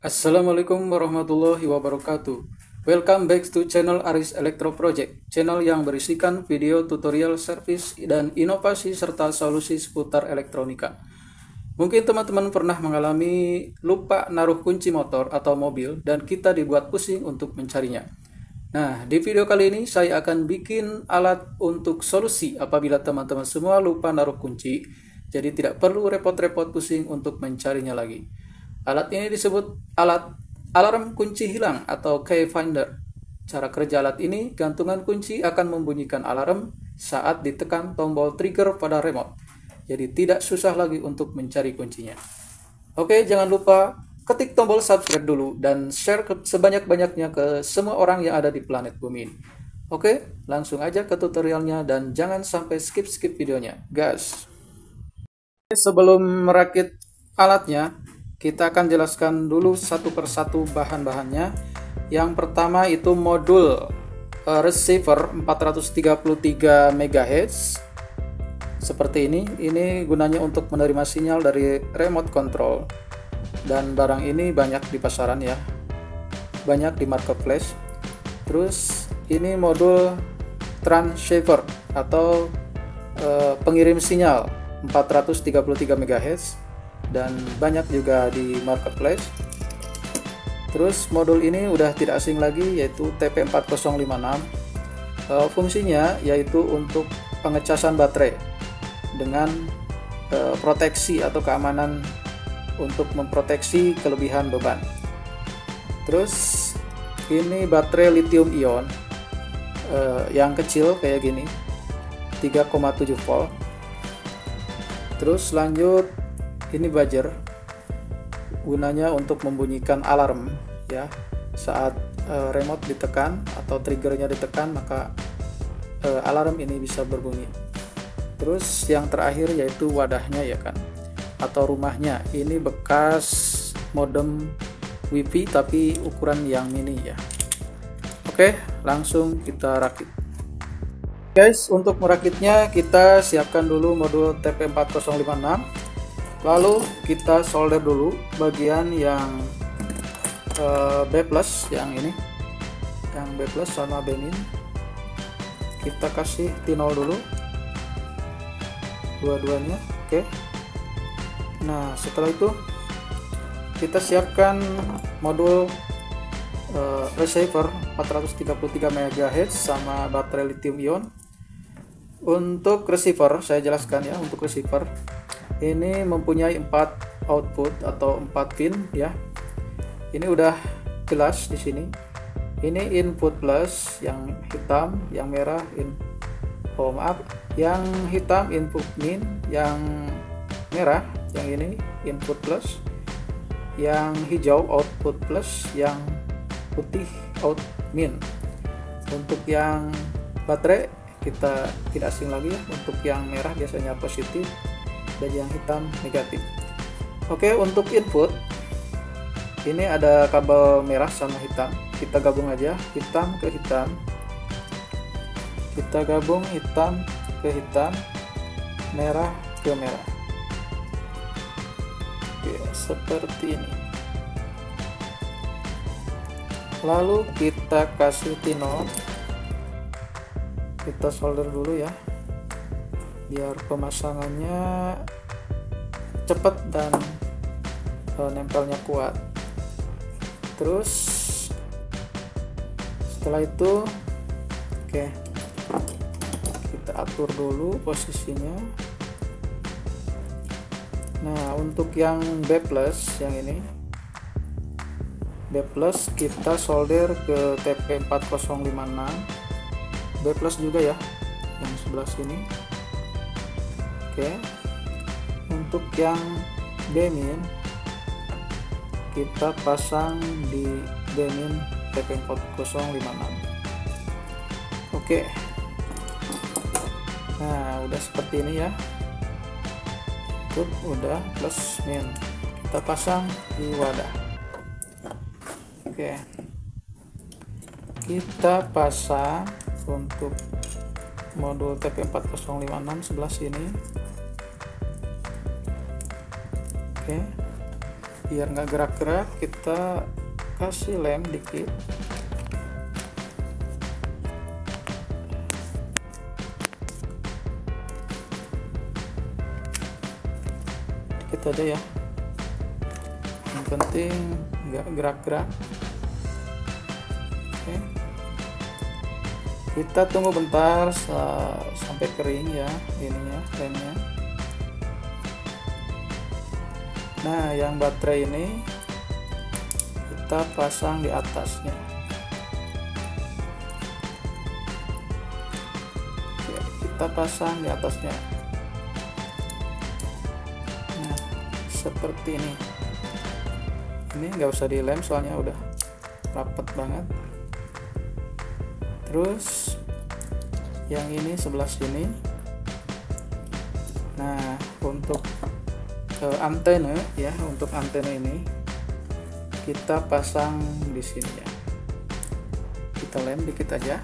Assalamualaikum warahmatullahi wabarakatuh. Welcome back to channel Aris Electro Project, channel yang berisikan video tutorial service dan inovasi serta solusi seputar elektronika. Mungkin teman-teman pernah mengalami lupa naruh kunci motor atau mobil dan kita dibuat pusing untuk mencarinya. Nah, di video kali ini saya akan bikin alat untuk solusi apabila teman-teman semua lupa naruh kunci, jadi tidak perlu repot-repot pusing untuk mencarinya lagi. Alat ini disebut alat alarm kunci hilang atau key finder. Cara kerja alat ini, gantungan kunci akan membunyikan alarm saat ditekan tombol trigger pada remote. Jadi tidak susah lagi untuk mencari kuncinya. Oke, jangan lupa ketik tombol subscribe dulu dan share sebanyak-banyaknya ke semua orang yang ada di planet bumi ini. Oke, langsung aja ke tutorialnya dan jangan sampai skip-skip videonya, guys. Sebelum merakit alatnya, kita akan jelaskan dulu satu persatu bahan-bahannya. Yang pertama itu modul receiver 433 MHz seperti ini. Ini gunanya untuk menerima sinyal dari remote control, dan barang ini banyak di pasaran ya, banyak di marketplace. Terus ini modul transceiver atau pengirim sinyal 433 MHz dan banyak juga di marketplace. Terus modul ini udah tidak asing lagi, yaitu TP4056. Fungsinya yaitu untuk pengecasan baterai dengan proteksi atau keamanan untuk memproteksi kelebihan beban. Terus ini baterai lithium ion yang kecil kayak gini, 3,7 volt. Terus lanjut, ini buzzer, gunanya untuk membunyikan alarm ya, saat remote ditekan atau triggernya ditekan, maka alarm ini bisa berbunyi. Terus yang terakhir yaitu wadahnya ya kan, atau rumahnya. Ini bekas modem WiFi tapi ukuran yang mini ya. Oke, langsung kita rakit. Guys, untuk merakitnya kita siapkan dulu modul TP4056. Lalu kita solder dulu bagian yang B+ yang ini, yang B+ sama B-. Kita kasih T0 dulu dua-duanya. Oke. Nah, setelah itu kita siapkan modul receiver 433 MHz sama baterai lithium ion. Untuk receiver saya jelaskan ya, untuk receiver ini mempunyai 4 output atau 4 pin ya. Ini udah jelas di sini. Ini input plus yang hitam, yang merah yang hitam input min, yang merah yang ini input plus, yang hijau output plus, yang putih out min. Untuk yang baterai kita tidak asing lagi ya, untuk yang merah biasanya positif dan yang hitam negatif. Oke, untuk input ini ada kabel merah sama hitam, kita gabung aja, hitam ke hitam, kita gabung hitam ke hitam, merah ke merah. Oke, seperti ini. Lalu kita kasih T0, kita solder dulu ya, biar pemasangannya cepat dan nempelnya kuat. Terus setelah itu oke, kita atur dulu posisinya. Nah, untuk yang B+ yang ini, B+ kita solder ke TP4056, B+ juga ya yang sebelah sini. Oke, untuk yang B- kita pasang di B- TP4056. Oke, nah udah seperti ini ya, itu udah plus min, kita pasang di wadah. Oke, kita pasang untuk modul TP4056 sebelah sini. Oke, Biar nggak gerak-gerak, kita kasih lem dikit. Dikit aja ya, yang penting nggak gerak-gerak. Oke, kita tunggu bentar sampai kering ya ininya, lemnya. Nah, yang baterai ini kita pasang di atasnya. Oke, kita pasang di atasnya. Nah, seperti ini. Ini nggak usah dilem soalnya udah rapet banget. Terus yang ini sebelah sini. Nah, untuk antena ya, untuk antena ini kita pasang di sini ya. Kita lem dikit aja.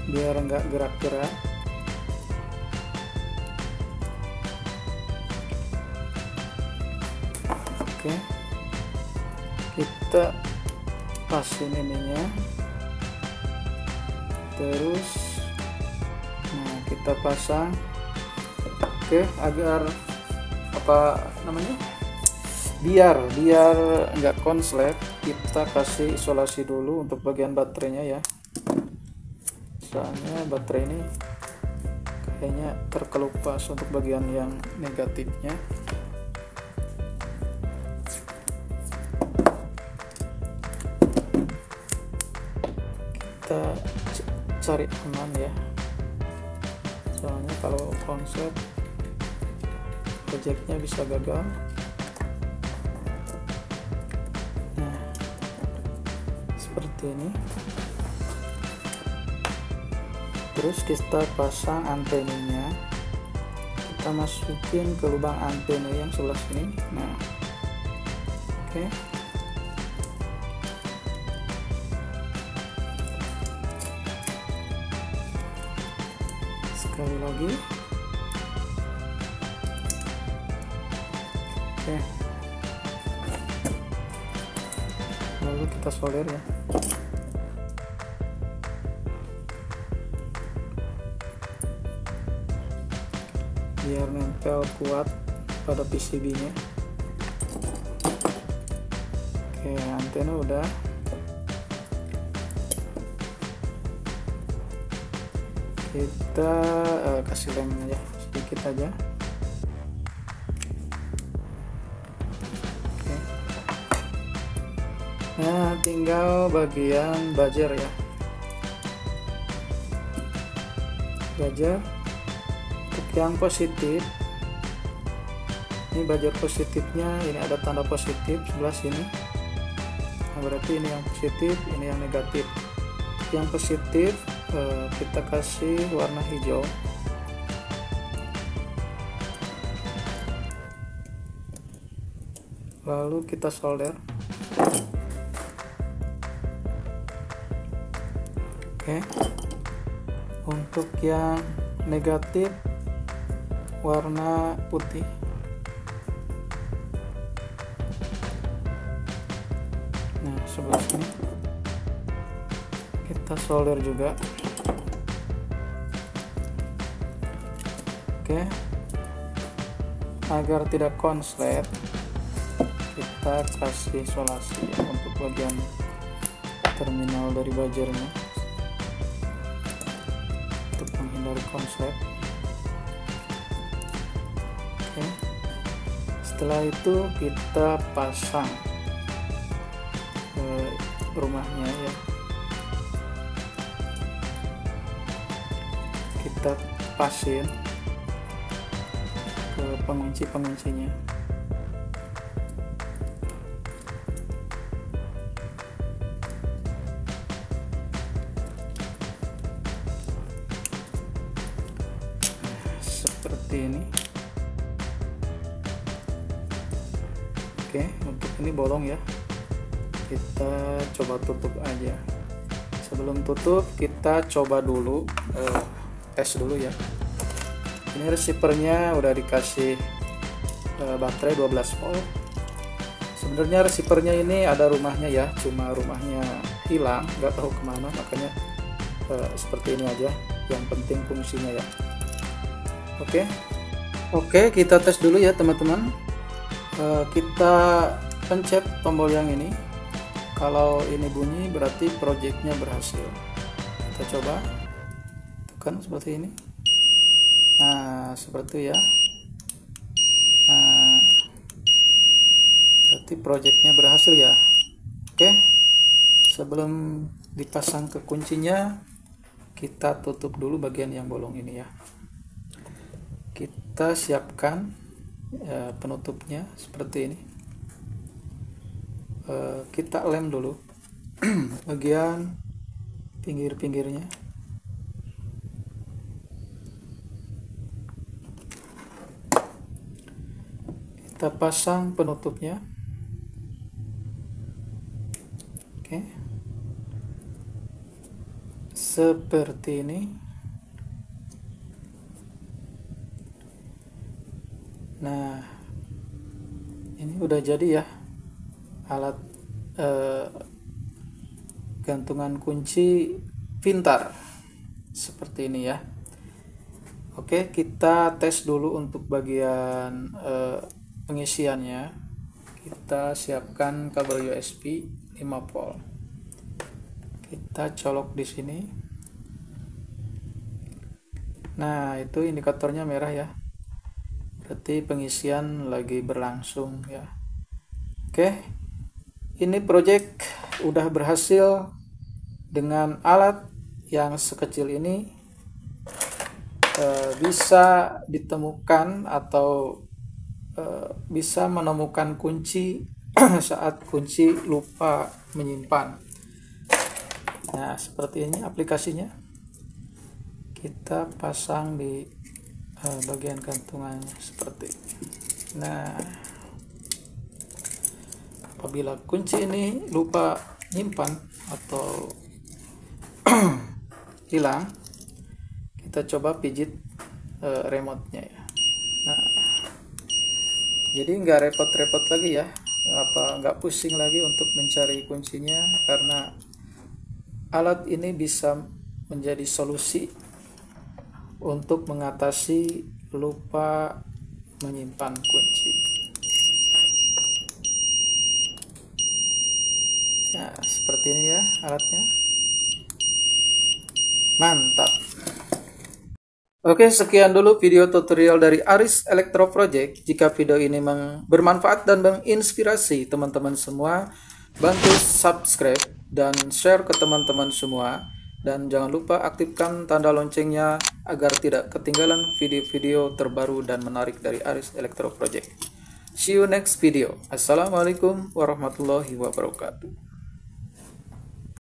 Biar enggak gerak-gerak. Oke. Kita pasin ininya. Terus nah kita pasang. Oke, agar apa namanya, biar nggak konslet, kita kasih isolasi dulu untuk bagian baterainya ya, soalnya baterai ini kayaknya terkelupas untuk bagian yang negatifnya. Kita cari aman ya, soalnya kalau konslet projectnya bisa gagal. Nah, seperti ini. Terus kita pasang antenanya, kita masukin ke lubang antena yang sebelah sini. Nah, oke. Sekali lagi. Oke. Lalu kita solder ya. Biar nempel kuat pada PCB-nya. Oke, antena udah. Kita kasih lem aja sedikit aja. Oke. Nah, tinggal bagian buzzer ya. Buzzer untuk yang positif. Ini buzzer positifnya, ini ada tanda positif sebelah sini. Nah, berarti ini yang positif, ini yang negatif. Yang positif kita kasih warna hijau. Lalu kita solder. Oke. Untuk yang negatif warna putih. Nah, sebelah sini kita solder juga. Oke, agar tidak konslet kita kasih isolasi ya, untuk bagian terminal dari buzzernya untuk menghindari konslet. Oke, setelah itu kita pasang rumahnya ya. Kita pasin ke pengunci-penguncinya. Seperti ini. Oke, untuk ini bolong ya. Kita coba tutup aja. Sebelum tutup kita coba dulu tes dulu ya. Ini receivernya udah dikasih baterai 12 volt. Sebenarnya receivernya ini ada rumahnya ya, cuma rumahnya hilang, nggak tahu kemana, makanya seperti ini aja. Yang penting fungsinya ya. Oke, kita tes dulu ya teman-teman. Kita pencet tombol yang ini. Kalau ini bunyi berarti projectnya berhasil. Kita coba tekan seperti ini. Nah, seperti itu ya. Nah, berarti projectnya berhasil ya. Oke, sebelum dipasang ke kuncinya, kita tutup dulu bagian yang bolong ini ya. Kita siapkan penutupnya seperti ini. Kita lem dulu bagian pinggir-pinggirnya. Kita pasang penutupnya. Oke, seperti ini. Nah, ini udah jadi ya alat gantungan kunci pintar seperti ini ya. Oke, kita tes dulu untuk bagian pengisiannya. Kita siapkan kabel USB 5 volt. Kita colok di sini. Nah, itu indikatornya merah ya. Berarti pengisian lagi berlangsung ya. Oke, ini project udah berhasil dengan alat yang sekecil ini. Bisa ditemukan atau bisa menemukan kunci saat kunci lupa menyimpan. Nah, seperti ini aplikasinya. Kita pasang di bagian gantungannya seperti ini. Nah, apabila kunci ini lupa nyimpan atau hilang, kita coba pijit remote-nya ya. Nah, jadi nggak repot-repot lagi ya, nggak pusing lagi untuk mencari kuncinya, karena alat ini bisa menjadi solusi untuk mengatasi lupa menyimpan kunci. Nah, seperti ini ya alatnya. Mantap. Oke, sekian dulu video tutorial dari Aris Electro Project. Jika video ini bermanfaat dan menginspirasi teman-teman semua, bantu subscribe dan share ke teman-teman semua. Dan jangan lupa aktifkan tanda loncengnya agar tidak ketinggalan video-video terbaru dan menarik dari Aris Electro Project. See you next video. Assalamualaikum warahmatullahi wabarakatuh.